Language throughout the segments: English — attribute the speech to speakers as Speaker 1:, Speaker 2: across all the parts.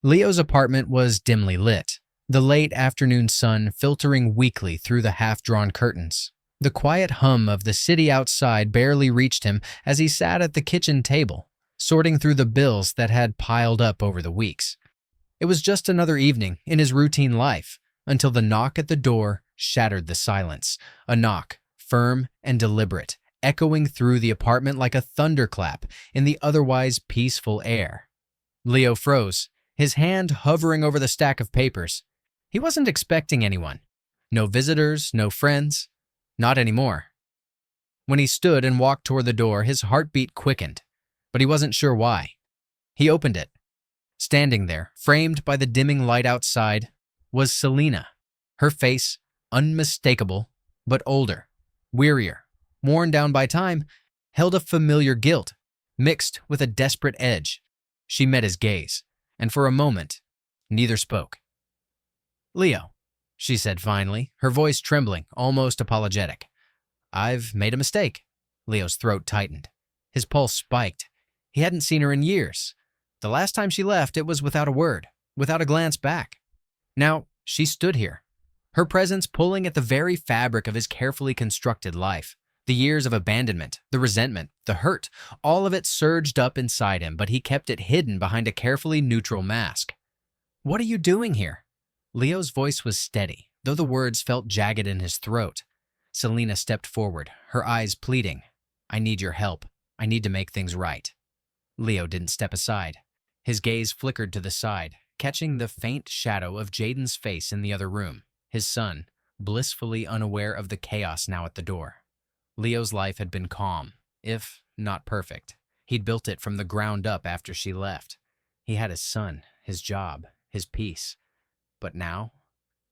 Speaker 1: Leo's apartment was dimly lit, the late afternoon sun filtering weakly through the half-drawn curtains. The quiet hum of the city outside barely reached him as he sat at the kitchen table, sorting through the bills that had piled up over the weeks. It was just another evening in his routine life, until the knock at the door shattered the silence. A knock, firm and deliberate, echoing through the apartment like a thunderclap in the otherwise peaceful air. Leo froze, his hand hovering over the stack of papers. He wasn't expecting anyone. No visitors, no friends. Not anymore. When he stood and walked toward the door, his heartbeat quickened, but he wasn't sure why. He opened it. Standing there, framed by the dimming light outside, was Selena. Her face, unmistakable, but older, wearier, worn down by time, held a familiar guilt, mixed with a desperate edge. She met his gaze, and for a moment, neither spoke. "Leo," she said finally, her voice trembling, almost apologetic. "I've made a mistake." Leo's throat tightened. His pulse spiked. He hadn't seen her in years. The last time she left, it was without a word, without a glance back. Now, she stood here, her presence pulling at the very fabric of his carefully constructed life. The years of abandonment, the resentment, the hurt, all of it surged up inside him, but he kept it hidden behind a carefully neutral mask. "What are you doing here?" Leo's voice was steady, though the words felt jagged in his throat. Selena stepped forward, her eyes pleading. "I need your help. I need to make things right." Leo didn't step aside. His gaze flickered to the side, catching the faint shadow of Jaden's face in the other room, his son, blissfully unaware of the chaos now at the door. Leo's life had been calm, if not perfect. He'd built it from the ground up after she left. He had his son, his job, his peace. But now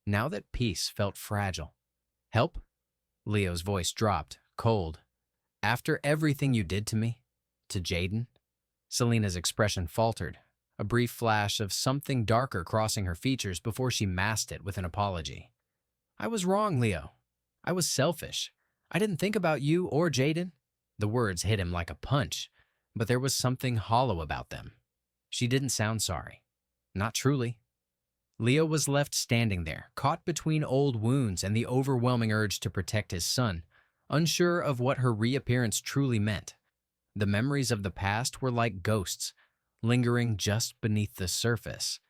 Speaker 1: that peace felt fragile. "Help?" Leo's voice dropped, cold. "After everything you did to me? To Jaden?" Selena's expression faltered, a brief flash of something darker crossing her features before she masked it with an apology. "I was wrong, Leo. I was selfish. I didn't think about you or Jaden." The words hit him like a punch, but there was something hollow about them. She didn't sound sorry. Not truly. Leo was left standing there, caught between old wounds and the overwhelming urge to protect his son, unsure of what her reappearance truly meant. The memories of the past were like ghosts, lingering just beneath the surface,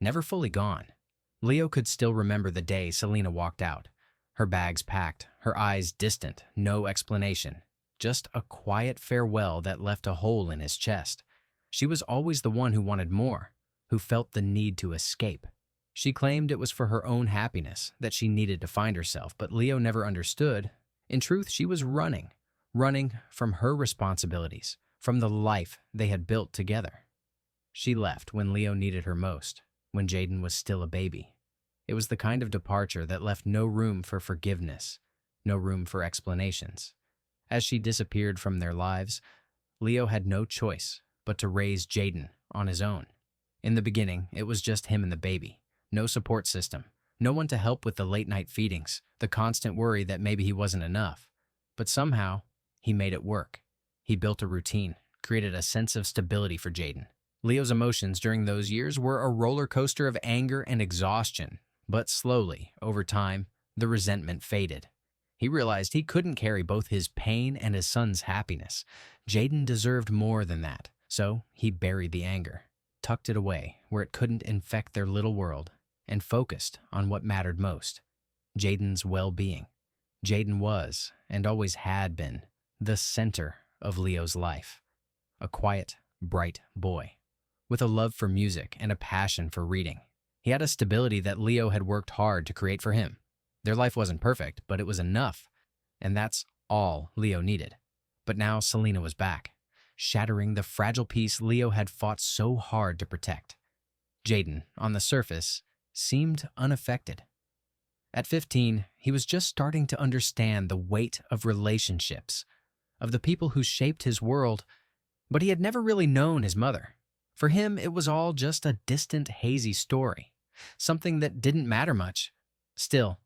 Speaker 1: never fully gone. Leo could still remember the day Selena walked out, her bags packed, her eyes distant, no explanation, just a quiet farewell that left a hole in his chest. She was always the one who wanted more, who felt the need to escape. She claimed it was for her own happiness, that she needed to find herself, but Leo never understood. In truth, she was running from her responsibilities, from the life they had built together. She left when Leo needed her most, when Jaden was still a baby. It was the kind of departure that left no room for forgiveness, no room for explanations. As she disappeared from their lives, Leo had no choice but to raise Jaden on his own. In the beginning, it was just him and the baby. No support system, no one to help with the late-night feedings, the constant worry that maybe he wasn't enough. But somehow, he made it work. He built a routine, created a sense of stability for Jaden. Leo's emotions during those years were a roller coaster of anger and exhaustion, but slowly, over time, the resentment faded. He realized he couldn't carry both his pain and his son's happiness. Jaden deserved more than that, so he buried the anger, tucked it away where it couldn't infect their little world, and focused on what mattered most: Jaden's well-being. Jaden was, and always had been, the center of Leo's life. A quiet, bright boy, with a love for music and a passion for reading. He had a stability that Leo had worked hard to create for him. Their life wasn't perfect, but it was enough, and that's all Leo needed. But now Selena was back, shattering the fragile piece Leo had fought so hard to protect. Jaden, on the surface, seemed unaffected. At 15, he was just starting to understand the weight of relationships, of the people who shaped his world, but he had never really known his mother. For him, it was all just a distant, hazy story, something that didn't matter much. Still,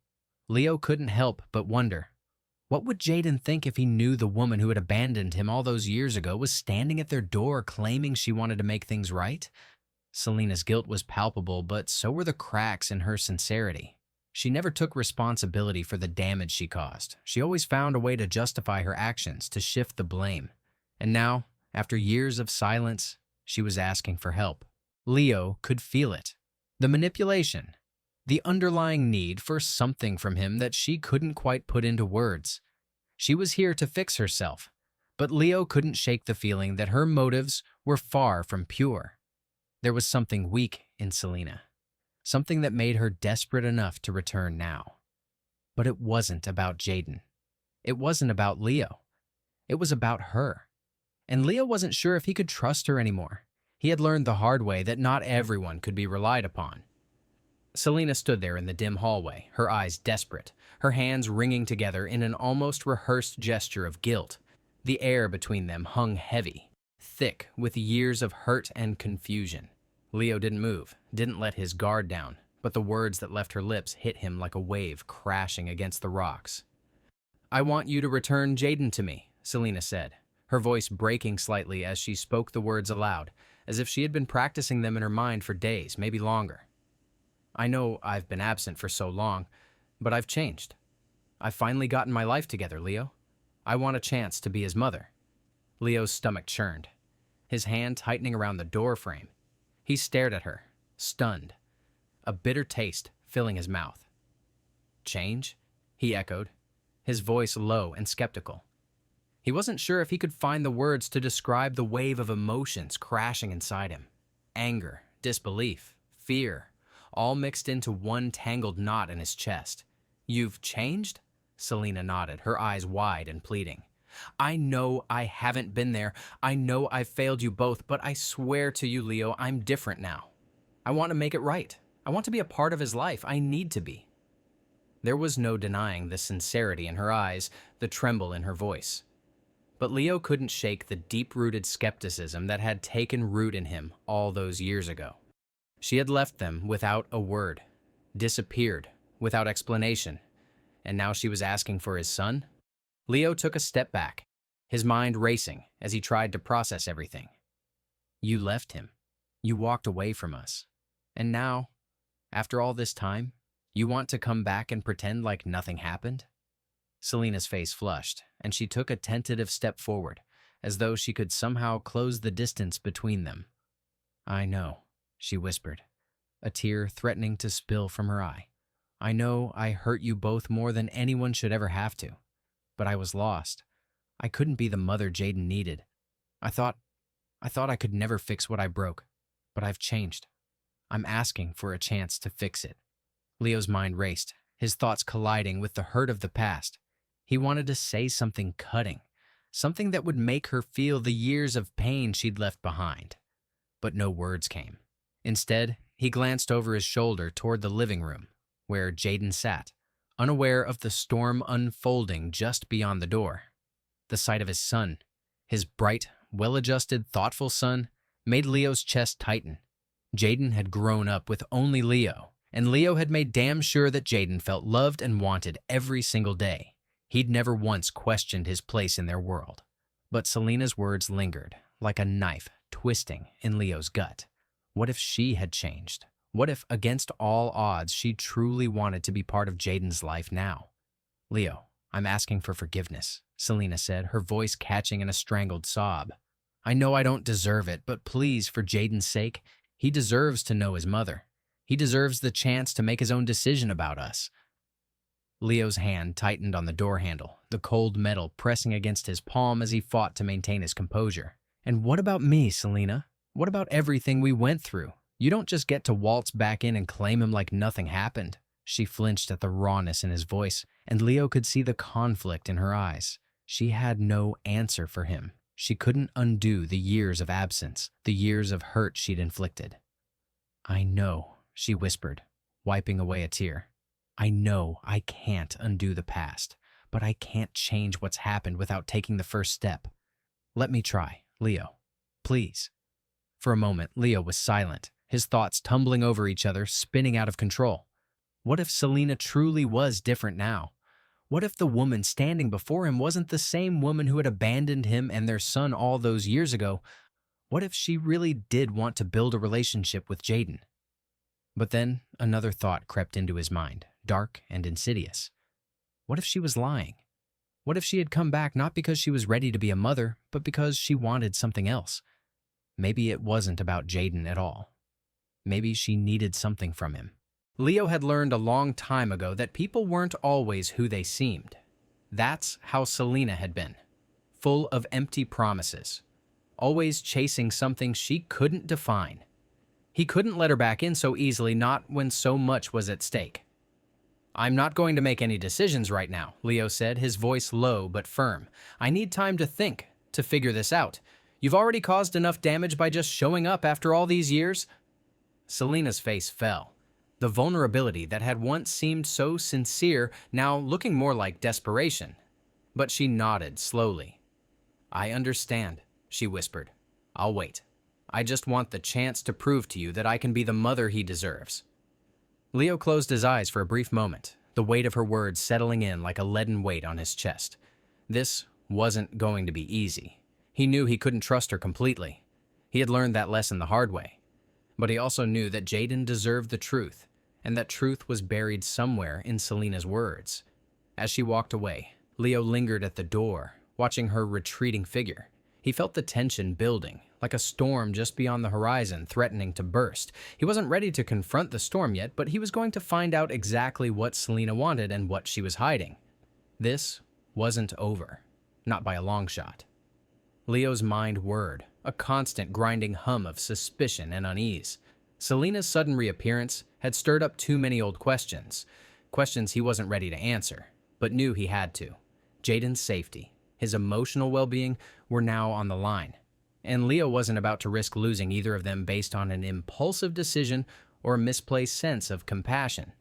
Speaker 1: Leo couldn't help but wonder, what would Jaden think if he knew the woman who had abandoned him all those years ago was standing at their door claiming she wanted to make things right? Selena's guilt was palpable, but so were the cracks in her sincerity. She never took responsibility for the damage she caused. She always found a way to justify her actions, to shift the blame. And now, after years of silence, she was asking for help. Leo could feel it. The manipulation. The underlying need for something from him that she couldn't quite put into words. She was here to fix herself, but Leo couldn't shake the feeling that her motives were far from pure. There was something weak in Selena, something that made her desperate enough to return now. But it wasn't about Jaden. It wasn't about Leo. It was about her. And Leo wasn't sure if he could trust her anymore. He had learned the hard way that not everyone could be relied upon. Selena stood there in the dim hallway, her eyes desperate, her hands wringing together in an almost rehearsed gesture of guilt. The air between them hung heavy, thick with years of hurt and confusion. Leo didn't move, didn't let his guard down, but the words that left her lips hit him like a wave crashing against the rocks. "I want you to return Jaden to me," Selena said, her voice breaking slightly as she spoke the words aloud, as if she had been practicing them in her mind for days, maybe longer. "I know I've been absent for so long, but I've changed. I've finally gotten my life together, Leo. I want a chance to be his mother." Leo's stomach churned, his hand tightening around the door frame. He stared at her, stunned, a bitter taste filling his mouth. "Change?" he echoed, his voice low and skeptical. He wasn't sure if he could find the words to describe the wave of emotions crashing inside him. Anger, disbelief, fear, all mixed into one tangled knot in his chest. "You've changed?" Selena nodded, her eyes wide and pleading. "I know I haven't been there. I know I've failed you both, but I swear to you, Leo, I'm different now. I want to make it right. I want to be a part of his life. I need to be." There was no denying the sincerity in her eyes, the tremble in her voice. But Leo couldn't shake the deep-rooted skepticism that had taken root in him all those years ago. She had left them without a word, disappeared without explanation, and now she was asking for his son? Leo took a step back, his mind racing as he tried to process everything. "You left him. You walked away from us. And now, after all this time, you want to come back and pretend like nothing happened?" Selena's face flushed, and she took a tentative step forward, as though she could somehow close the distance between them. "I know," she whispered, a tear threatening to spill from her eye. "I know I hurt you both more than anyone should ever have to. But I was lost. I couldn't be the mother Jaden needed. I thought I could never fix what I broke, but I've changed. I'm asking for a chance to fix it." Leo's mind raced, his thoughts colliding with the hurt of the past. He wanted to say something cutting, something that would make her feel the years of pain she'd left behind. But no words came. Instead, he glanced over his shoulder toward the living room, where Jaden sat, unaware of the storm unfolding just beyond the door. The sight of his son, his bright, well-adjusted, thoughtful son, made Leo's chest tighten. Jaden had grown up with only Leo, and Leo had made damn sure that Jaden felt loved and wanted every single day. He'd never once questioned his place in their world. But Selena's words lingered, like a knife twisting in Leo's gut. What if she had changed? What if, against all odds, she truly wanted to be part of Jaden's life now? "Leo, I'm asking for forgiveness," Selena said, her voice catching in a strangled sob. "I know I don't deserve it, but please, for Jaden's sake, he deserves to know his mother. He deserves the chance to make his own decision about us." Leo's hand tightened on the door handle, the cold metal pressing against his palm as he fought to maintain his composure. "And what about me, Selena? What about everything we went through? You don't just get to waltz back in and claim him like nothing happened." She flinched at the rawness in his voice, and Leo could see the conflict in her eyes. She had no answer for him. She couldn't undo the years of absence, the years of hurt she'd inflicted. "I know," she whispered, wiping away a tear. "I know I can't undo the past, but I can't change what's happened without taking the first step. Let me try, Leo. Please." For a moment, Leo was silent, his thoughts tumbling over each other, spinning out of control. What if Selena truly was different now? What if the woman standing before him wasn't the same woman who had abandoned him and their son all those years ago? What if she really did want to build a relationship with Jaden? But then another thought crept into his mind, dark and insidious. What if she was lying? What if she had come back not because she was ready to be a mother, but because she wanted something else? Maybe it wasn't about Jaden at all. Maybe she needed something from him. Leo had learned a long time ago that people weren't always who they seemed. That's how Selena had been, full of empty promises, always chasing something she couldn't define. He couldn't let her back in so easily, not when so much was at stake. "I'm not going to make any decisions right now," Leo said, his voice low but firm. "I need time to think, to figure this out. You've already caused enough damage by just showing up after all these years." Selena's face fell. The vulnerability that had once seemed so sincere, now looking more like desperation. But she nodded slowly. "I understand," she whispered. "I'll wait. I just want the chance to prove to you that I can be the mother he deserves." Leo closed his eyes for a brief moment, the weight of her words settling in like a leaden weight on his chest. This wasn't going to be easy. He knew he couldn't trust her completely. He had learned that lesson the hard way. But he also knew that Jaden deserved the truth, and that truth was buried somewhere in Selena's words. As she walked away, Leo lingered at the door, watching her retreating figure. He felt the tension building, like a storm just beyond the horizon threatening to burst. He wasn't ready to confront the storm yet, but he was going to find out exactly what Selena wanted and what she was hiding. This wasn't over, not by a long shot. Leo's mind whirred, a constant grinding hum of suspicion and unease. Selena's sudden reappearance had stirred up too many old questions, questions he wasn't ready to answer, but knew he had to. Jaden's safety, his emotional well-being were now on the line, and Leo wasn't about to risk losing either of them based on an impulsive decision or a misplaced sense of compassion.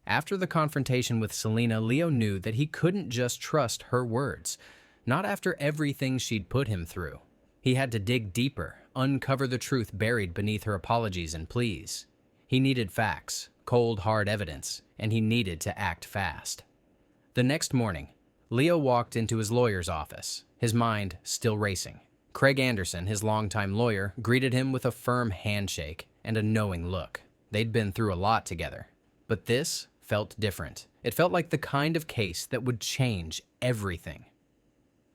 Speaker 1: After the confrontation with Selena, Leo knew that he couldn't just trust her words, not after everything she'd put him through. He had to dig deeper, uncover the truth buried beneath her apologies and pleas. He needed facts, cold, hard evidence, and he needed to act fast. The next morning, Leo walked into his lawyer's office, his mind still racing. Craig Anderson, his longtime lawyer, greeted him with a firm handshake and a knowing look. They'd been through a lot together. But this felt different. It felt like the kind of case that would change everything.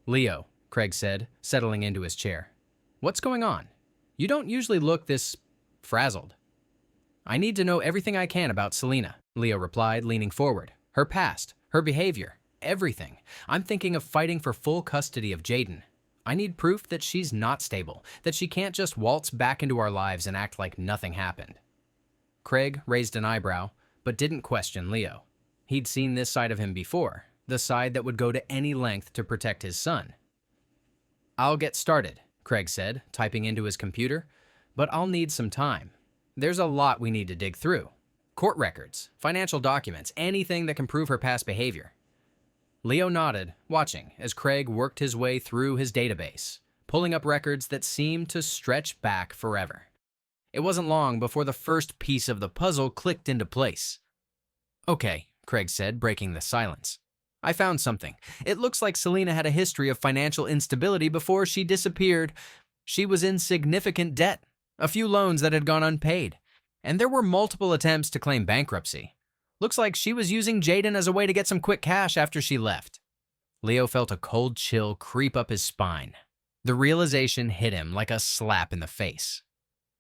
Speaker 1: "Leo," Craig said, settling into his chair. "What's going on? You don't usually look this frazzled." "I need to know everything I can about Selena," Leo replied, leaning forward. "Her past, her behavior, everything. I'm thinking of fighting for full custody of Jaden. I need proof that she's not stable, that she can't just waltz back into our lives and act like nothing happened." Craig raised an eyebrow, but didn't question Leo. He'd seen this side of him before, the side that would go to any length to protect his son. "I'll get started," Craig said, typing into his computer, "but I'll need some time. There's a lot we need to dig through. Court records, financial documents, anything that can prove her past behavior." Leo nodded, watching as Craig worked his way through his database, pulling up records that seemed to stretch back forever. It wasn't long before the first piece of the puzzle clicked into place. "Okay," Craig said, breaking the silence. "I found something. It looks like Selena had a history of financial instability before she disappeared. She was in significant debt, a few loans that had gone unpaid, and there were multiple attempts to claim bankruptcy. Looks like she was using Jaden as a way to get some quick cash after she left." Leo felt a cold chill creep up his spine. The realization hit him like a slap in the face.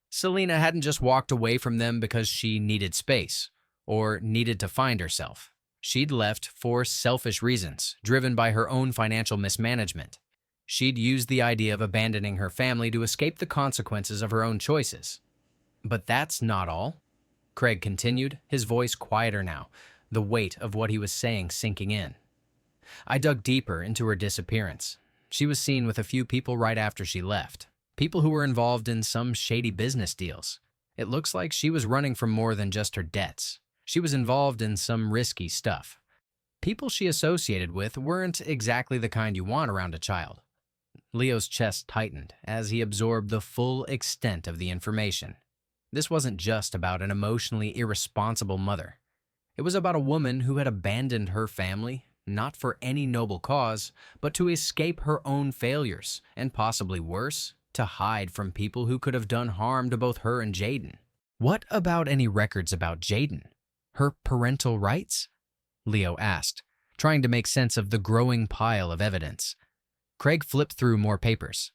Speaker 1: Selena hadn't just walked away from them because she needed space or needed to find herself. She'd left for selfish reasons, driven by her own financial mismanagement. She'd used the idea of abandoning her family to escape the consequences of her own choices. "But that's not all," Craig continued, his voice quieter now, the weight of what he was saying sinking in. "I dug deeper into her disappearance. She was seen with a few people right after she left, people who were involved in some shady business deals. It looks like she was running from more than just her debts. She was involved in some risky stuff. People she associated with weren't exactly the kind you want around a child." Leo's chest tightened as he absorbed the full extent of the information. This wasn't just about an emotionally irresponsible mother. It was about a woman who had abandoned her family, not for any noble cause, but to escape her own failures, and possibly worse, to hide from people who could have done harm to both her and Jaden. What about any records about Jaden? Her parental rights? Leo asked, trying to make sense of the growing pile of evidence. Craig flipped through more papers.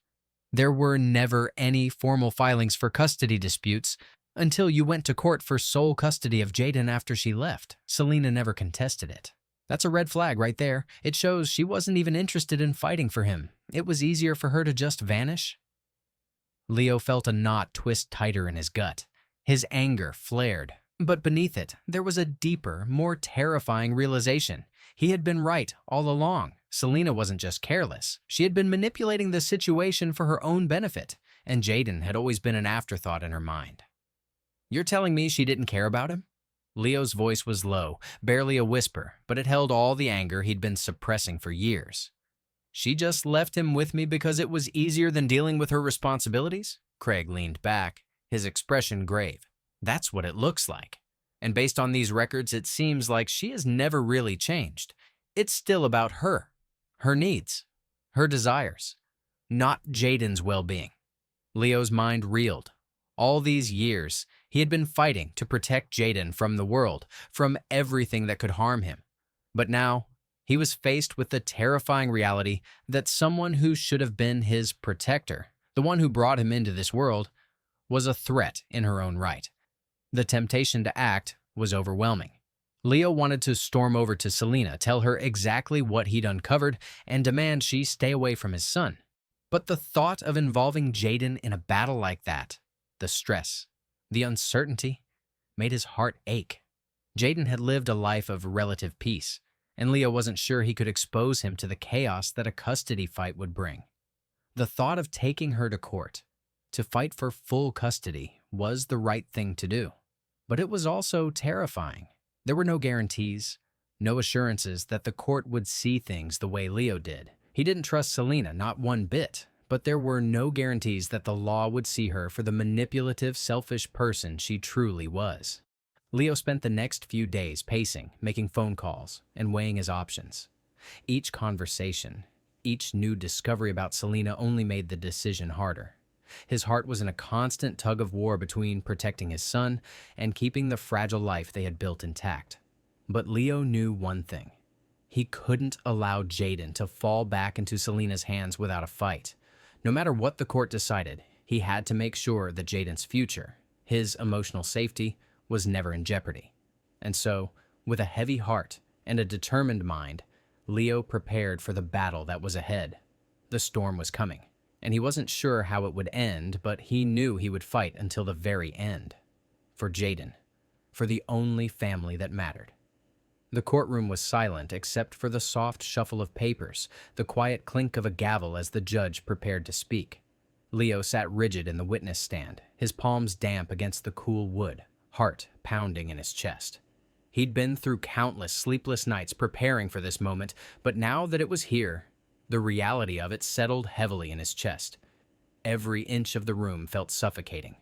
Speaker 1: There were never any formal filings for custody disputes until you went to court for sole custody of Jaden after she left. Selena never contested it. That's a red flag right there. It shows she wasn't even interested in fighting for him. It was easier for her to just vanish. Leo felt a knot twist tighter in his gut. His anger flared, but beneath it, there was a deeper, more terrifying realization. He had been right all along. Selena wasn't just careless. She had been manipulating the situation for her own benefit, and Jaden had always been an afterthought in her mind. You're telling me she didn't care about him? Leo's voice was low, barely a whisper, but it held all the anger he'd been suppressing for years. She just left him with me because it was easier than dealing with her responsibilities? Craig leaned back, his expression grave. That's what it looks like. And based on these records, it seems like she has never really changed. It's still about her needs, her desires, not Jaden's well-being. Leo's mind reeled. All these years, he had been fighting to protect Jaden from the world, from everything that could harm him. But now, he was faced with the terrifying reality that someone who should have been his protector, the one who brought him into this world, was a threat in her own right. The temptation to act was overwhelming. Leo wanted to storm over to Selena, tell her exactly what he'd uncovered, and demand she stay away from his son. But the thought of involving Jaden in a battle like that, the stress, the uncertainty, made his heart ache. Jaden had lived a life of relative peace, and Leo wasn't sure he could expose him to the chaos that a custody fight would bring. The thought of taking her to court, to fight for full custody, was the right thing to do. But it was also terrifying. There were no guarantees, no assurances that the court would see things the way Leo did. He didn't trust Selena, not one bit, but there were no guarantees that the law would see her for the manipulative, selfish person she truly was. Leo spent the next few days pacing, making phone calls, and weighing his options. Each conversation, each new discovery about Selena only made the decision harder. His heart was in a constant tug of war between protecting his son and keeping the fragile life they had built intact. But Leo knew one thing. He couldn't allow Jaden to fall back into Selena's hands without a fight. No matter what the court decided, he had to make sure that Jaden's future, his emotional safety, was never in jeopardy. And so, with a heavy heart and a determined mind, Leo prepared for the battle that was ahead. The storm was coming, and he wasn't sure how it would end, but he knew he would fight until the very end. For Jaden, for the only family that mattered. The courtroom was silent except for the soft shuffle of papers, the quiet clink of a gavel as the judge prepared to speak. Leo sat rigid in the witness stand, his palms damp against the cool wood, heart pounding in his chest. He'd been through countless sleepless nights preparing for this moment, but now that it was here, the reality of it settled heavily in his chest. Every inch of the room felt suffocating.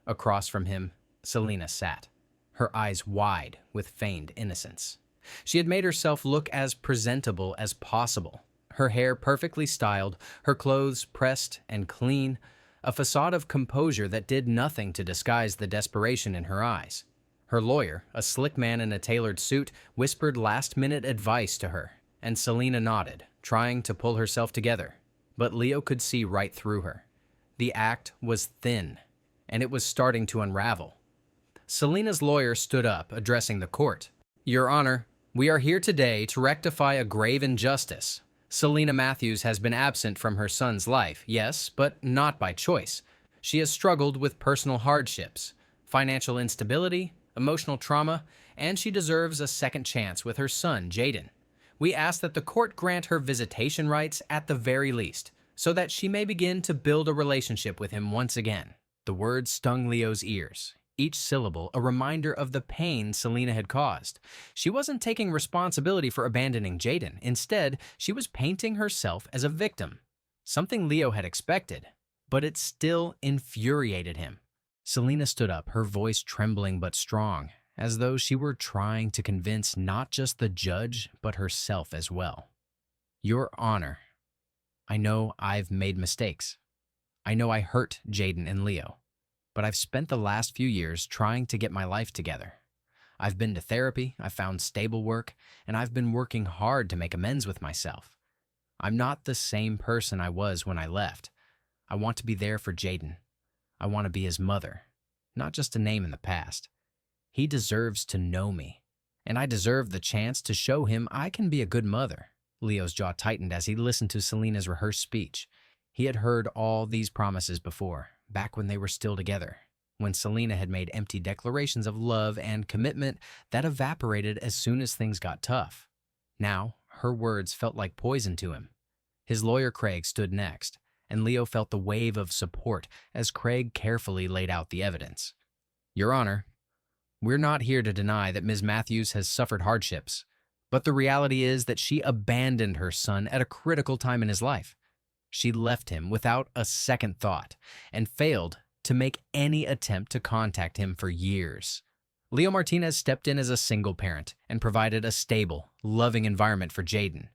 Speaker 1: Across from him, Selena sat, her eyes wide with feigned innocence. She had made herself look as presentable as possible, her hair perfectly styled, her clothes pressed and clean, a facade of composure that did nothing to disguise the desperation in her eyes. Her lawyer, a slick man in a tailored suit, whispered last-minute advice to her, and Selena nodded, trying to pull herself together. But Leo could see right through her. The act was thin, and it was starting to unravel. Selena's lawyer stood up, addressing the court. "Your Honor, we are here today to rectify a grave injustice. Selena Matthews has been absent from her son's life, yes, but not by choice. She has struggled with personal hardships, financial instability, emotional trauma, and she deserves a second chance with her son, Jaden. We ask that the court grant her visitation rights at the very least, so that she may begin to build a relationship with him once again." The words stung Leo's ears, each syllable a reminder of the pain Selena had caused. She wasn't taking responsibility for abandoning Jaden. Instead, she was painting herself as a victim, something Leo had expected, but it still infuriated him. Selena stood up, her voice trembling but strong, as though she were trying to convince not just the judge, but herself as well. "Your Honor, I know I've made mistakes. I know I hurt Jaden and Leo, but I've spent the last few years trying to get my life together. I've been to therapy, I've found stable work, and I've been working hard to make amends with myself. I'm not the same person I was when I left. I want to be there for Jaden. I want to be his mother, not just a name in the past. He deserves to know me, and I deserve the chance to show him I can be a good mother. Leo's jaw tightened as he listened to Selena's rehearsed speech. He had heard all these promises before, back when they were still together, when Selena had made empty declarations of love and commitment that evaporated as soon as things got tough. Now, her words felt like poison to him. His lawyer Craig stood next, and Leo felt the wave of support as Craig carefully laid out the evidence. Your Honor, we're not here to deny that Ms. Matthews has suffered hardships, but the reality is that she abandoned her son at a critical time in his life. She left him without a second thought and failed to make any attempt to contact him for years. Leo Martinez stepped in as a single parent and provided a stable, loving environment for Jaden.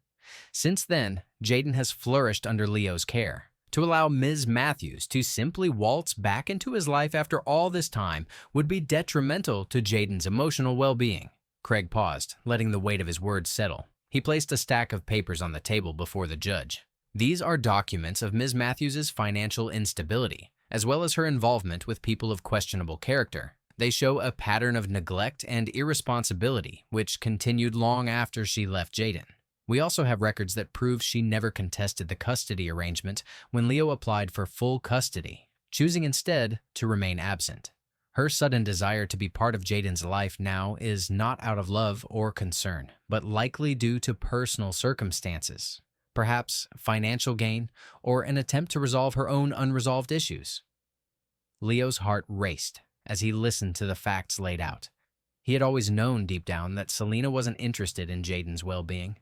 Speaker 1: Since then, Jaden has flourished under Leo's care. To allow Ms. Matthews to simply waltz back into his life after all this time would be detrimental to Jaden's emotional well-being. Craig paused, letting the weight of his words settle. He placed a stack of papers on the table before the judge. These are documents of Ms. Matthews' financial instability, as well as her involvement with people of questionable character. They show a pattern of neglect and irresponsibility, which continued long after she left Jaden. We also have records that prove she never contested the custody arrangement when Leo applied for full custody, choosing instead to remain absent. Her sudden desire to be part of Jaden's life now is not out of love or concern, but likely due to personal circumstances, perhaps financial gain or an attempt to resolve her own unresolved issues. Leo's heart raced as he listened to the facts laid out. He had always known deep down that Selena wasn't interested in Jaden's well-being.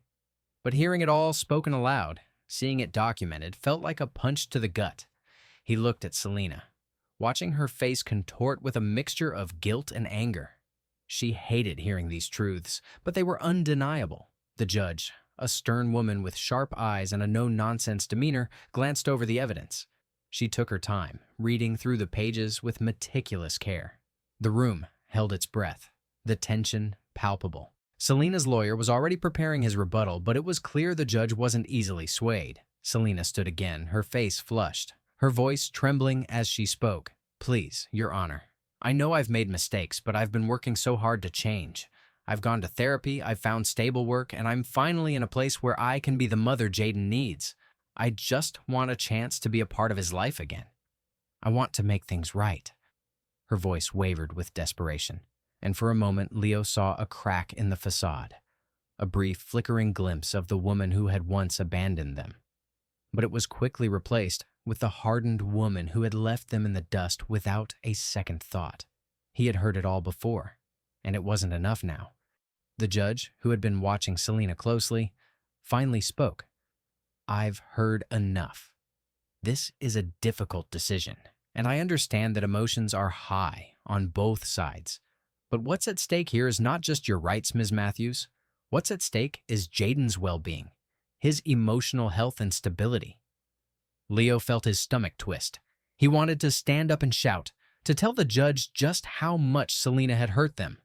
Speaker 1: But hearing it all spoken aloud, seeing it documented, felt like a punch to the gut. He looked at Selena, watching her face contort with a mixture of guilt and anger. She hated hearing these truths, but they were undeniable. The judge, a stern woman with sharp eyes and a no-nonsense demeanor, glanced over the evidence. She took her time, reading through the pages with meticulous care. The room held its breath, the tension palpable. Selena's lawyer was already preparing his rebuttal, but it was clear the judge wasn't easily swayed. Selena stood again, her face flushed, her voice trembling as she spoke. Please, Your Honor, I know I've made mistakes, but I've been working so hard to change. I've gone to therapy, I've found stable work, and I'm finally in a place where I can be the mother Jaden needs. I just want a chance to be a part of his life again. I want to make things right. Her voice wavered with desperation, and for a moment Leo saw a crack in the facade, a brief flickering glimpse of the woman who had once abandoned them. But it was quickly replaced with the hardened woman who had left them in the dust without a second thought. He had heard it all before, and it wasn't enough now. The judge, who had been watching Selena closely, finally spoke. I've heard enough. This is a difficult decision, and I understand that emotions are high on both sides. But what's at stake here is not just your rights, Ms. Matthews. What's at stake is Jaden's well-being, his emotional health and stability. Leo felt his stomach twist. He wanted to stand up and shout, to tell the judge just how much Selena had hurt them.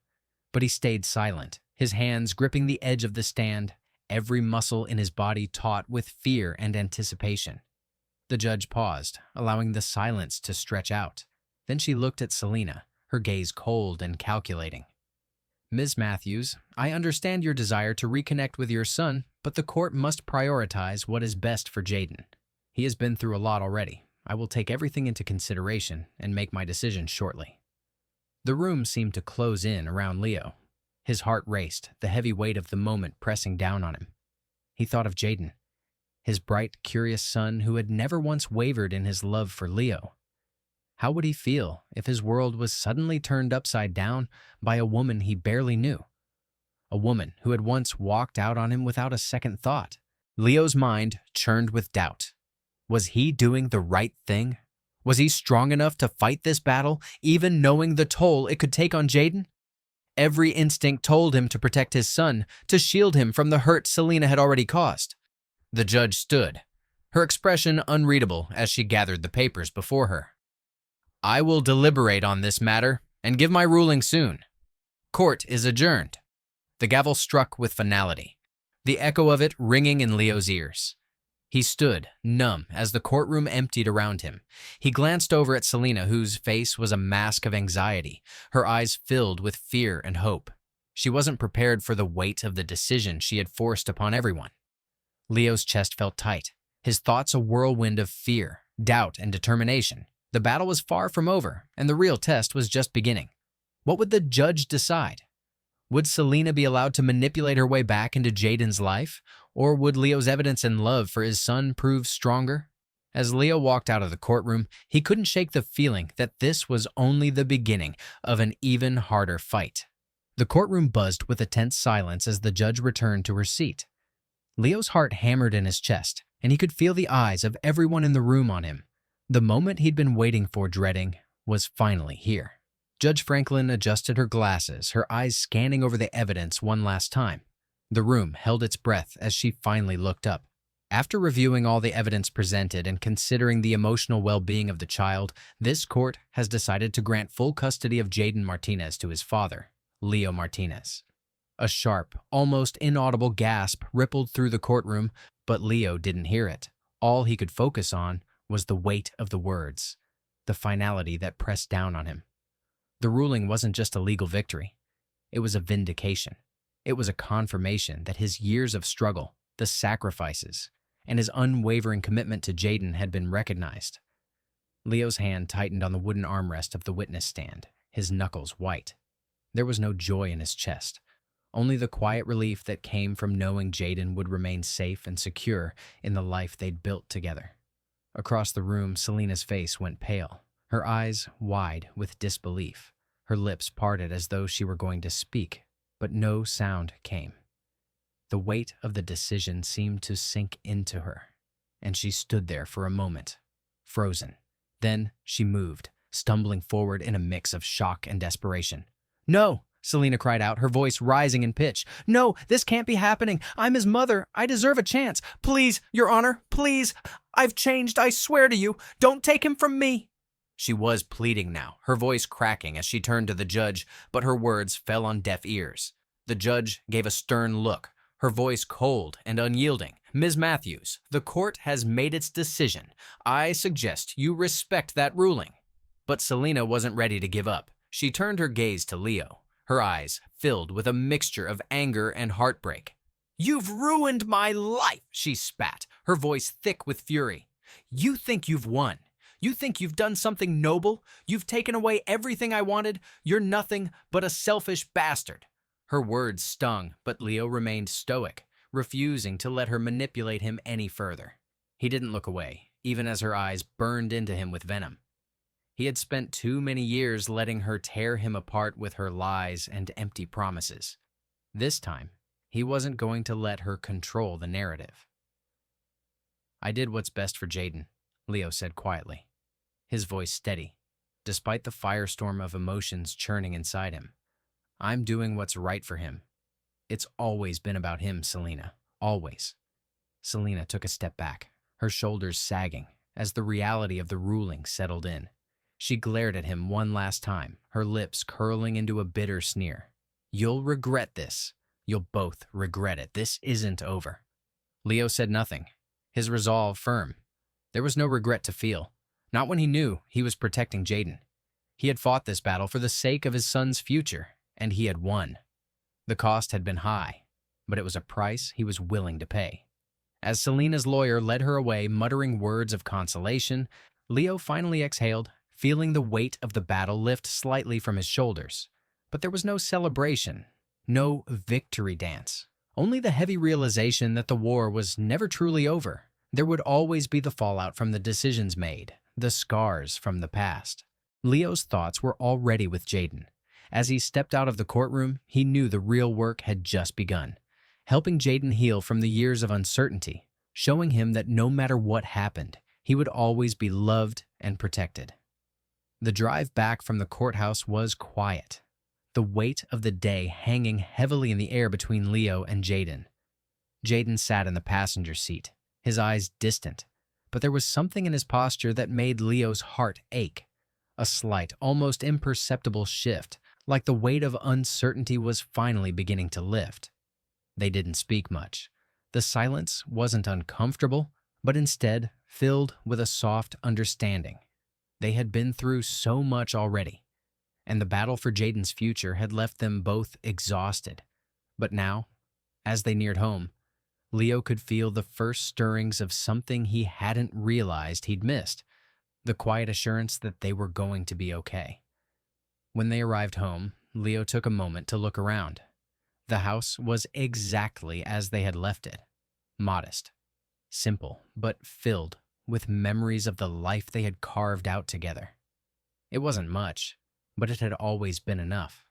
Speaker 1: But he stayed silent, his hands gripping the edge of the stand, every muscle in his body taut with fear and anticipation. The judge paused, allowing the silence to stretch out. Then she looked at Selena, her gaze cold and calculating. Ms. Matthews, I understand your desire to reconnect with your son, but the court must prioritize what is best for Jaden. He has been through a lot already. I will take everything into consideration and make my decision shortly. The room seemed to close in around Leo. His heart raced, the heavy weight of the moment pressing down on him. He thought of Jaden, his bright, curious son who had never once wavered in his love for Leo. How would he feel if his world was suddenly turned upside down by a woman he barely knew? A woman who had once walked out on him without a second thought. Leo's mind churned with doubt. Was he doing the right thing? Was he strong enough to fight this battle, even knowing the toll it could take on Jaden? Every instinct told him to protect his son, to shield him from the hurt Selena had already caused. The judge stood, her expression unreadable as she gathered the papers before her. "I will deliberate on this matter and give my ruling soon. Court is adjourned." The gavel struck with finality, the echo of it ringing in Leo's ears. He stood, numb, as the courtroom emptied around him. He glanced over at Selena, whose face was a mask of anxiety, her eyes filled with fear and hope. She wasn't prepared for the weight of the decision she had forced upon everyone. Leo's chest felt tight, his thoughts a whirlwind of fear, doubt, and determination. The battle was far from over, and the real test was just beginning. What would the judge decide? Would Selena be allowed to manipulate her way back into Jaden's life, or would Leo's evidence and love for his son prove stronger? As Leo walked out of the courtroom, he couldn't shake the feeling that this was only the beginning of an even harder fight. The courtroom buzzed with a tense silence as the judge returned to her seat. Leo's heart hammered in his chest, and he could feel the eyes of everyone in the room on him. The moment he'd been waiting for, dreading, was finally here. Judge Franklin adjusted her glasses, her eyes scanning over the evidence one last time. The room held its breath as she finally looked up. After reviewing all the evidence presented and considering the emotional well-being of the child, this court has decided to grant full custody of Jaden Martinez to his father, Leo Martinez. A sharp, almost inaudible gasp rippled through the courtroom, but Leo didn't hear it. All he could focus on was the weight of the words, the finality that pressed down on him. The ruling wasn't just a legal victory. It was a vindication. It was a confirmation that his years of struggle, the sacrifices, and his unwavering commitment to Jaden had been recognized. Leo's hand tightened on the wooden armrest of the witness stand, his knuckles white. There was no joy in his chest, only the quiet relief that came from knowing Jaden would remain safe and secure in the life they'd built together. Across the room, Selena's face went pale, her eyes wide with disbelief. Her lips parted as though she were going to speak, but no sound came. The weight of the decision seemed to sink into her, and she stood there for a moment, frozen. Then she moved, stumbling forward in a mix of shock and desperation. "No!" Selena cried out, her voice rising in pitch. "No, this can't be happening. I'm his mother. I deserve a chance. Please, Your Honor, please. I've changed, I swear to you. Don't take him from me." She was pleading now, her voice cracking as she turned to the judge, but her words fell on deaf ears. The judge gave a stern look, her voice cold and unyielding. "Ms. Matthews, the court has made its decision. I suggest you respect that ruling." But Selena wasn't ready to give up. She turned her gaze to Leo, her eyes filled with a mixture of anger and heartbreak. "You've ruined my life," she spat, her voice thick with fury. "You think you've won. You think you've done something noble? You've taken away everything I wanted? You're nothing but a selfish bastard." Her words stung, but Leo remained stoic, refusing to let her manipulate him any further. He didn't look away, even as her eyes burned into him with venom. He had spent too many years letting her tear him apart with her lies and empty promises. This time, he wasn't going to let her control the narrative. "I did what's best for Jaden," Leo said quietly, his voice steady, despite the firestorm of emotions churning inside him. "I'm doing what's right for him. It's always been about him, Selena. Always." Selena took a step back, her shoulders sagging, as the reality of the ruling settled in. She glared at him one last time, her lips curling into a bitter sneer. "You'll regret this. You'll both regret it. This isn't over." Leo said nothing, his resolve firm. There was no regret to feel, not when he knew he was protecting Jaden. He had fought this battle for the sake of his son's future, and he had won. The cost had been high, but it was a price he was willing to pay. As Selena's lawyer led her away, muttering words of consolation, Leo finally exhaled, feeling the weight of the battle lift slightly from his shoulders. But there was no celebration, no victory dance, only the heavy realization that the war was never truly over. There would always be the fallout from the decisions made, the scars from the past. Leo's thoughts were already with Jaden. As he stepped out of the courtroom, he knew the real work had just begun, helping Jaden heal from the years of uncertainty, showing him that no matter what happened, he would always be loved and protected. The drive back from the courthouse was quiet, the weight of the day hanging heavily in the air between Leo and Jaden. Jaden sat in the passenger seat, his eyes distant, but there was something in his posture that made Leo's heart ache. A slight, almost imperceptible shift, like the weight of uncertainty was finally beginning to lift. They didn't speak much. The silence wasn't uncomfortable, but instead filled with a soft understanding. They had been through so much already, and the battle for Jaden's future had left them both exhausted. But now, as they neared home, Leo could feel the first stirrings of something he hadn't realized he'd missed, the quiet assurance that they were going to be okay. When they arrived home, Leo took a moment to look around. The house was exactly as they had left it. Modest, simple, but filled with memories of the life they had carved out together. It wasn't much, but it had always been enough.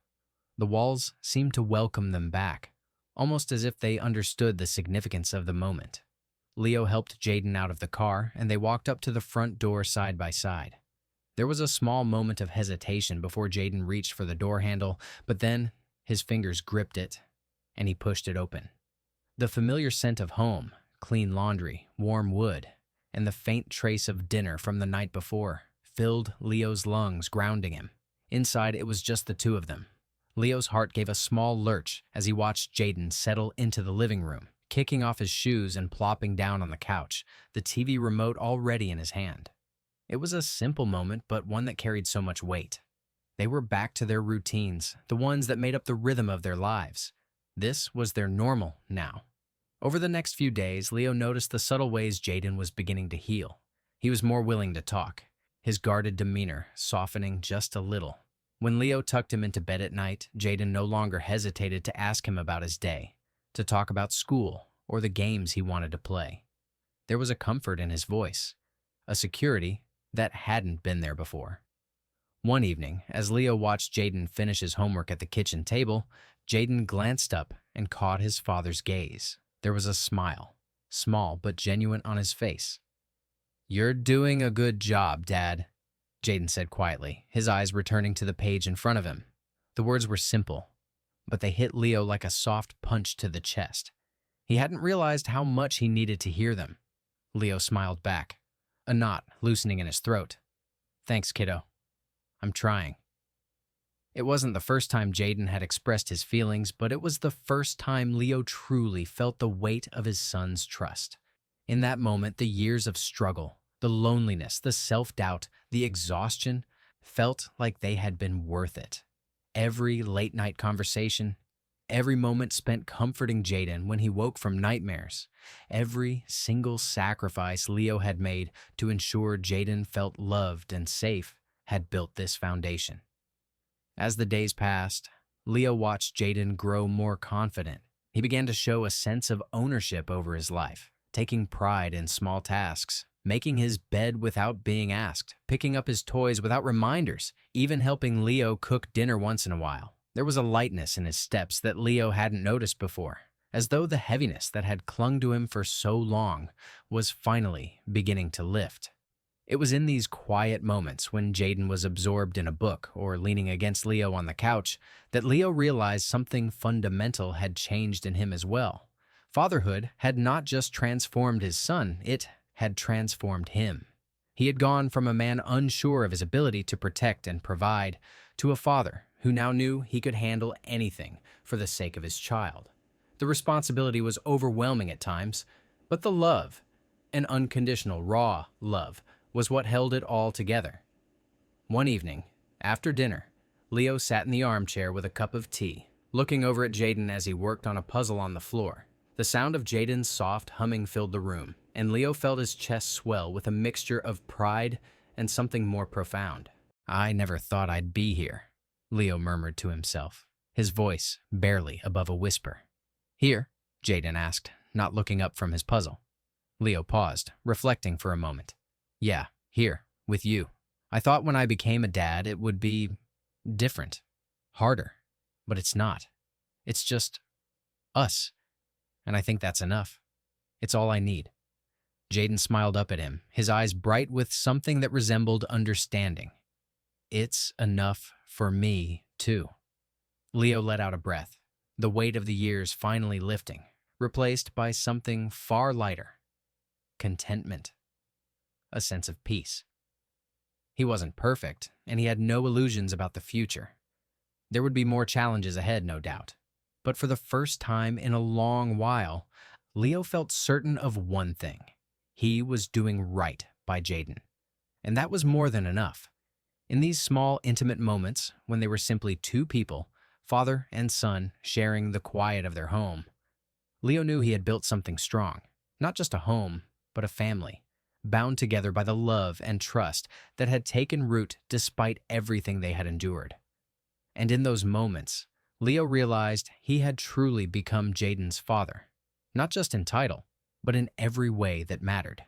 Speaker 1: The walls seemed to welcome them back, almost as if they understood the significance of the moment. Leo helped Jaden out of the car, and they walked up to the front door side by side. There was a small moment of hesitation before Jaden reached for the door handle, but then his fingers gripped it, and he pushed it open. The familiar scent of home, clean laundry, warm wood, and the faint trace of dinner from the night before filled Leo's lungs, grounding him. Inside, it was just the two of them. Leo's heart gave a small lurch as he watched Jaden settle into the living room, kicking off his shoes and plopping down on the couch, the TV remote already in his hand. It was a simple moment, but one that carried so much weight. They were back to their routines, the ones that made up the rhythm of their lives. This was their normal now. Over the next few days, Leo noticed the subtle ways Jaden was beginning to heal. He was more willing to talk, his guarded demeanor softening just a little. When Leo tucked him into bed at night, Jaden no longer hesitated to ask him about his day, to talk about school or the games he wanted to play. There was a comfort in his voice, a security that hadn't been there before. One evening, as Leo watched Jaden finish his homework at the kitchen table, Jaden glanced up and caught his father's gaze. There was a smile, small but genuine, on his face. "You're doing a good job, Dad," Jaden said quietly, his eyes returning to the page in front of him. The words were simple, but they hit Leo like a soft punch to the chest. He hadn't realized how much he needed to hear them. Leo smiled back, a knot loosening in his throat. "Thanks, kiddo. I'm trying." It wasn't the first time Jaden had expressed his feelings, but it was the first time Leo truly felt the weight of his son's trust. In that moment, the years of struggle, the loneliness, the self-doubt, the exhaustion felt like they had been worth it. Every late-night conversation, every moment spent comforting Jaden when he woke from nightmares, every single sacrifice Leo had made to ensure Jaden felt loved and safe had built this foundation. As the days passed, Leo watched Jaden grow more confident. He began to show a sense of ownership over his life, taking pride in small tasks, making his bed without being asked, picking up his toys without reminders, even helping Leo cook dinner once in a while. There was a lightness in his steps that Leo hadn't noticed before, as though the heaviness that had clung to him for so long was finally beginning to lift. It was in these quiet moments, when Jaden was absorbed in a book or leaning against Leo on the couch, that Leo realized something fundamental had changed in him as well. Fatherhood had not just transformed his son, it had transformed him. He had gone from a man unsure of his ability to protect and provide to a father who now knew he could handle anything for the sake of his child. The responsibility was overwhelming at times, but the love, an unconditional, raw love, was what held it all together. One evening, after dinner, Leo sat in the armchair with a cup of tea, looking over at Jaden as he worked on a puzzle on the floor. The sound of Jaden's soft humming filled the room, and Leo felt his chest swell with a mixture of pride and something more profound. "I never thought I'd be here," Leo murmured to himself, his voice barely above a whisper. "Here?" Jaden asked, not looking up from his puzzle. Leo paused, reflecting for a moment. "Yeah, here, with you. I thought when I became a dad it would be different, harder, but it's not. It's just us, and I think that's enough. It's all I need." Jaden smiled up at him, his eyes bright with something that resembled understanding. "It's enough for me, too." Leo let out a breath, the weight of the years finally lifting, replaced by something far lighter: contentment. a sense of peace. He wasn't perfect, and he had no illusions about the future. There would be more challenges ahead, no doubt. But for the first time in a long while, Leo felt certain of one thing. He was doing right by Jaden. And that was more than enough. In these small, intimate moments, when they were simply two people, father and son, sharing the quiet of their home, Leo knew he had built something strong. Not just a home, but a family, bound together by the love and trust that had taken root despite everything they had endured. And in those moments, Leo realized he had truly become Jaden's father, not just in title, but in every way that mattered.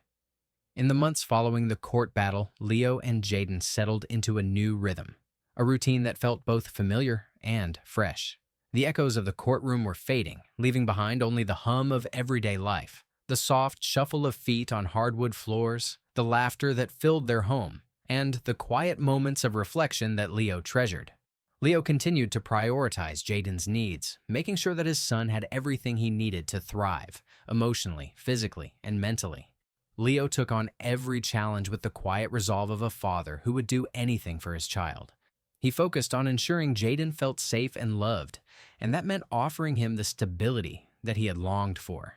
Speaker 1: In the months following the court battle, Leo and Jaden settled into a new rhythm, a routine that felt both familiar and fresh. The echoes of the courtroom were fading, leaving behind only the hum of everyday life, the soft shuffle of feet on hardwood floors, the laughter that filled their home, and the quiet moments of reflection that Leo treasured. Leo continued to prioritize Jaden's needs, making sure that his son had everything he needed to thrive, emotionally, physically, and mentally. Leo took on every challenge with the quiet resolve of a father who would do anything for his child. He focused on ensuring Jaden felt safe and loved, and that meant offering him the stability that he had longed for.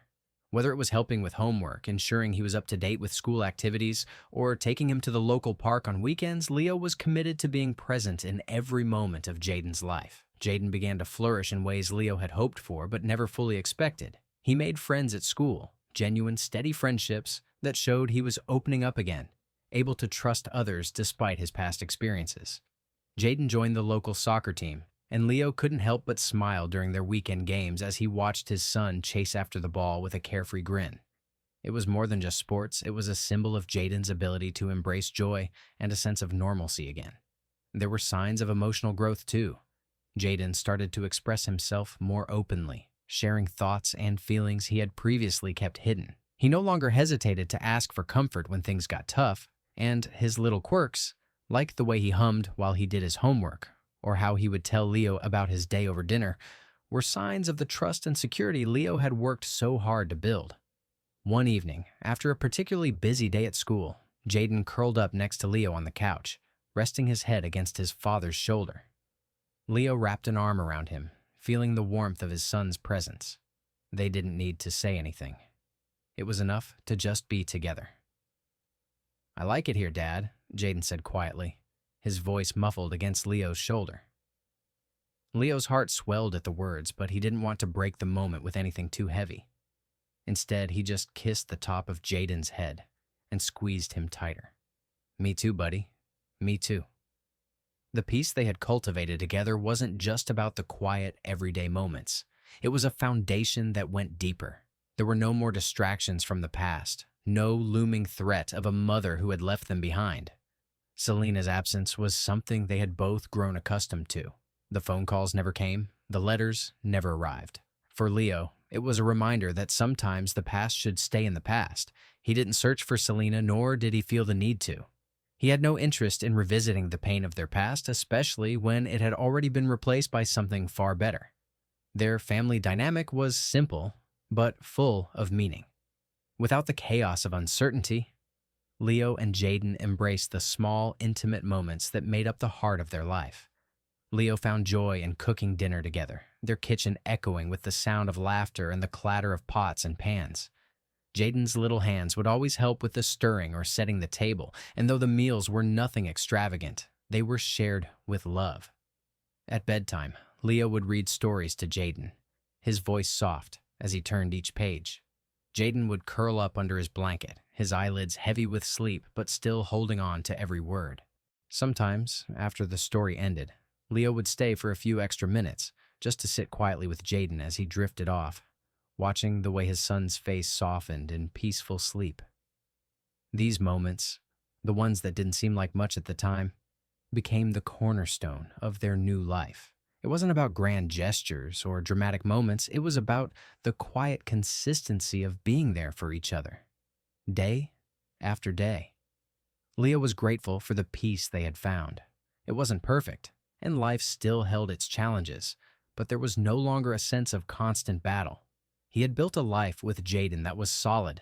Speaker 1: Whether it was helping with homework, ensuring he was up to date with school activities, or taking him to the local park on weekends, Leo was committed to being present in every moment of Jaden's life. Jaden began to flourish in ways Leo had hoped for but never fully expected. He made friends at school, genuine, steady friendships that showed he was opening up again, able to trust others despite his past experiences. Jaden joined the local soccer team, and Leo couldn't help but smile during their weekend games as he watched his son chase after the ball with a carefree grin. It was more than just sports, it was a symbol of Jaden's ability to embrace joy and a sense of normalcy again. There were signs of emotional growth too. Jaden started to express himself more openly, sharing thoughts and feelings he had previously kept hidden. He no longer hesitated to ask for comfort when things got tough, and his little quirks, like the way he hummed while he did his homework, or how he would tell Leo about his day over dinner, were signs of the trust and security Leo had worked so hard to build. One evening, after a particularly busy day at school, Jaden curled up next to Leo on the couch, resting his head against his father's shoulder. Leo wrapped an arm around him, feeling the warmth of his son's presence. They didn't need to say anything. It was enough to just be together. "I like it here, Dad," Jaden said quietly, his voice muffled against Leo's shoulder. Leo's heart swelled at the words, but he didn't want to break the moment with anything too heavy. Instead, he just kissed the top of Jaden's head and squeezed him tighter. "Me too, buddy. Me too." The peace they had cultivated together wasn't just about the quiet, everyday moments. It was a foundation that went deeper. There were no more distractions from the past, no looming threat of a mother who had left them behind. Selena's absence was something they had both grown accustomed to. The phone calls never came, the letters never arrived. For Leo, it was a reminder that sometimes the past should stay in the past. He didn't search for Selena, nor did he feel the need to. He had no interest in revisiting the pain of their past, especially when it had already been replaced by something far better. Their family dynamic was simple, but full of meaning. Without the chaos of uncertainty, Leo and Jaden embraced the small, intimate moments that made up the heart of their life. Leo found joy in cooking dinner together, their kitchen echoing with the sound of laughter and the clatter of pots and pans. Jaden's little hands would always help with the stirring or setting the table, and though the meals were nothing extravagant, they were shared with love. At bedtime, Leo would read stories to Jaden, his voice soft as he turned each page. Jaden would curl up under his blanket, his eyelids heavy with sleep but still holding on to every word. Sometimes, after the story ended, Leo would stay for a few extra minutes just to sit quietly with Jaden as he drifted off, watching the way his son's face softened in peaceful sleep. These moments, the ones that didn't seem like much at the time, became the cornerstone of their new life. It wasn't about grand gestures or dramatic moments, it was about the quiet consistency of being there for each other, day after day. Leo was grateful for the peace they had found. It wasn't perfect, and life still held its challenges, but there was no longer a sense of constant battle. He had built a life with Jaden that was solid,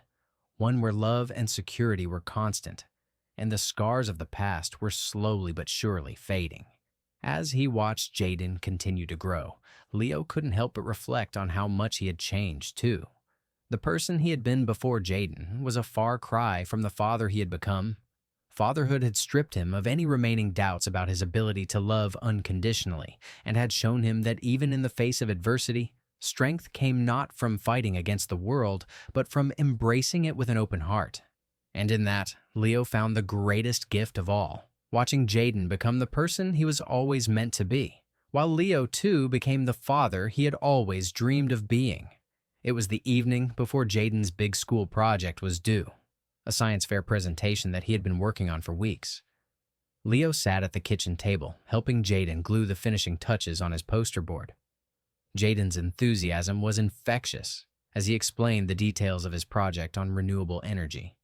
Speaker 1: one where love and security were constant, and the scars of the past were slowly but surely fading. As he watched Jaden continue to grow, Leo couldn't help but reflect on how much he had changed, too. The person he had been before Jaden was a far cry from the father he had become. Fatherhood had stripped him of any remaining doubts about his ability to love unconditionally and had shown him that even in the face of adversity, strength came not from fighting against the world, but from embracing it with an open heart. And in that, Leo found the greatest gift of all, watching Jaden become the person he was always meant to be, while Leo too became the father he had always dreamed of being. It was the evening before Jaden's big school project was due, a science fair presentation that he had been working on for weeks. Leo sat at the kitchen table, helping Jaden glue the finishing touches on his poster board. Jaden's enthusiasm was infectious as he explained the details of his project on renewable energy.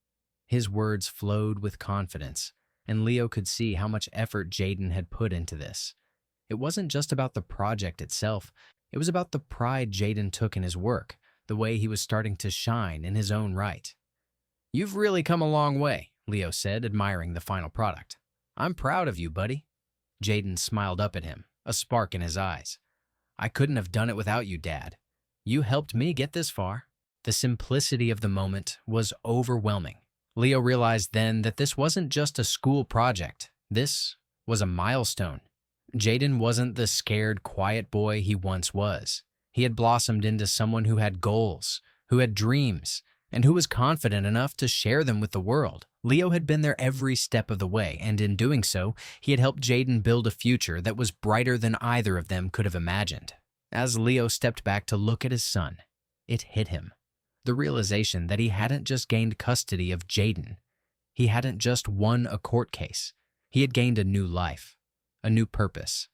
Speaker 1: His words flowed with confidence, and Leo could see how much effort Jaden had put into this. It wasn't just about the project itself, it was about the pride Jaden took in his work, the way he was starting to shine in his own right. "You've really come a long way," Leo said, admiring the final product. "I'm proud of you, buddy." Jaden smiled up at him, a spark in his eyes. "I couldn't have done it without you, Dad. You helped me get this far." The simplicity of the moment was overwhelming. Leo realized then that this wasn't just a school project. This was a milestone. Jaden wasn't the scared, quiet boy he once was. He had blossomed into someone who had goals, who had dreams, and who was confident enough to share them with the world. Leo had been there every step of the way, and in doing so, he had helped Jaden build a future that was brighter than either of them could have imagined. As Leo stepped back to look at his son, it hit him. The realization that he hadn't just gained custody of Jaden. He hadn't just won a court case. He had gained a new life, a new purpose.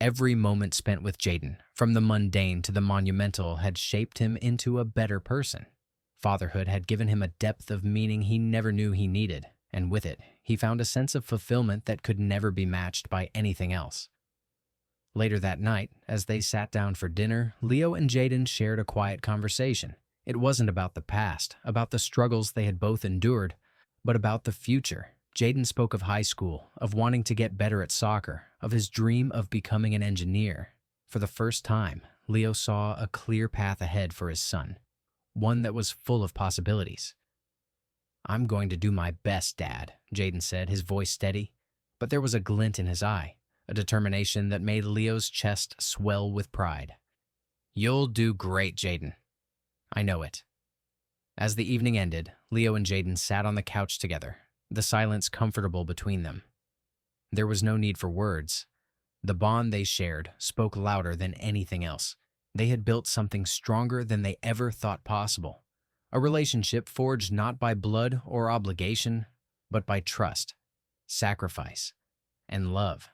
Speaker 1: Every moment spent with Jaden, from the mundane to the monumental, had shaped him into a better person. Fatherhood had given him a depth of meaning he never knew he needed, and with it, he found a sense of fulfillment that could never be matched by anything else. Later that night, as they sat down for dinner, Leo and Jaden shared a quiet conversation. It wasn't about the past, about the struggles they had both endured, but about the future. Jaden spoke of high school, of wanting to get better at soccer, of his dream of becoming an engineer. For the first time, Leo saw a clear path ahead for his son, one that was full of possibilities. "I'm going to do my best, Dad," Jaden said, his voice steady, but there was a glint in his eye, a determination that made Leo's chest swell with pride. "You'll do great, Jaden. I know it." As the evening ended, Leo and Jaden sat on the couch together, the silence comfortable between them. There was no need for words. The bond they shared spoke louder than anything else. They had built something stronger than they ever thought possible. A relationship forged not by blood or obligation, but by trust, sacrifice, and love.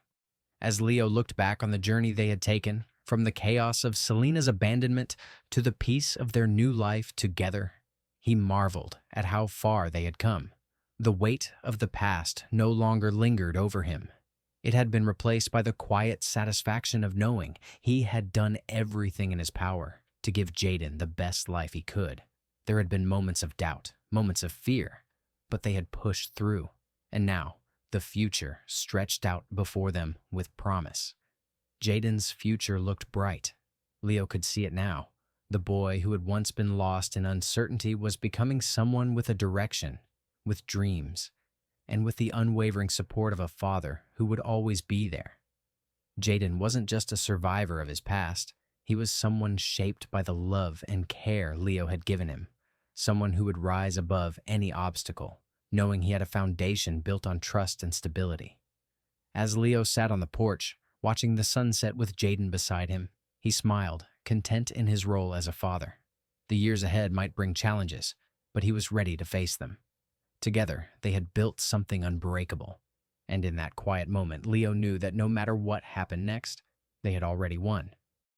Speaker 1: As Leo looked back on the journey they had taken, from the chaos of Selena's abandonment to the peace of their new life together, he marveled at how far they had come. The weight of the past no longer lingered over him. It had been replaced by the quiet satisfaction of knowing he had done everything in his power to give Jaden the best life he could. There had been moments of doubt, moments of fear, but they had pushed through, and now the future stretched out before them with promise. Jaden's future looked bright. Leo could see it now. The boy who had once been lost in uncertainty was becoming someone with a direction, with dreams, and with the unwavering support of a father who would always be there. Jaden wasn't just a survivor of his past. He was someone shaped by the love and care Leo had given him, someone who would rise above any obstacle, knowing he had a foundation built on trust and stability. As Leo sat on the porch, watching the sunset with Jaden beside him, he smiled, content in his role as a father. The years ahead might bring challenges, but he was ready to face them. Together, they had built something unbreakable. And in that quiet moment, Leo knew that no matter what happened next, they had already won.